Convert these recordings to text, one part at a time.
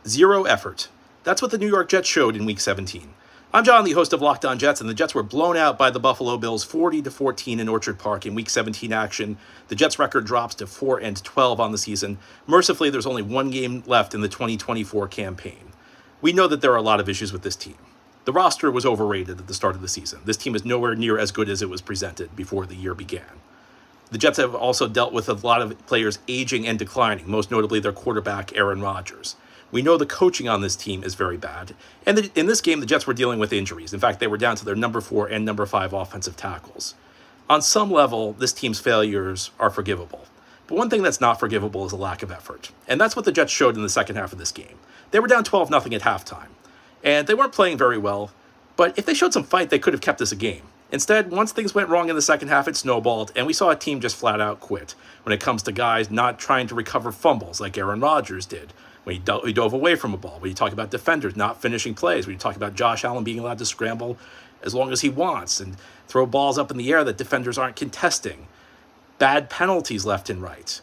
Zero effort. That's what the New York Jets showed in Week 17. I'm John, the host of Locked On Jets, and the Jets were blown out by the Buffalo Bills 40-14 in Orchard Park in Week 17 action. The Jets' record drops to 4-12 on the season. Mercifully, there's only one game left in the 2024 campaign. We know that there are a lot of issues with this team. The roster was overrated at the start of the season. This team is nowhere near as good as it was presented before the year began. The Jets have also dealt with a lot of players aging and declining, most notably their quarterback, Aaron Rodgers. We know the coaching on this team is very bad. And in this game, the Jets were dealing with injuries. In fact, they were down to their number 4 and number 5 offensive tackles. On some level, this team's failures are forgivable. But one thing that's not forgivable is a lack of effort. And that's what the Jets showed in the second half of this game. They were down 12-0 at halftime. And they weren't playing very well. But if they showed some fight, they could have kept this a game. Instead, once things went wrong in the second half, it snowballed, and we saw a team just flat out quit when it comes to guys not trying to recover fumbles like Aaron Rodgers did, when he dove away from a ball, when you talk about defenders not finishing plays, when you talk about Josh Allen being allowed to scramble as long as he wants and throw balls up in the air that defenders aren't contesting, bad penalties left and right.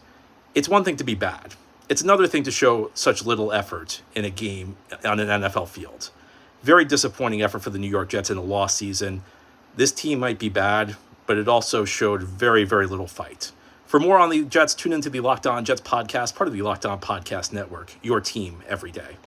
It's one thing to be bad. It's another thing to show such little effort in a game on an NFL field. Very disappointing effort for the New York Jets in a lost season. This team might be bad, but it also showed very, very little fight. For more on the Jets, tune into the Locked On Jets podcast, part of the Locked On Podcast Network, your team every day.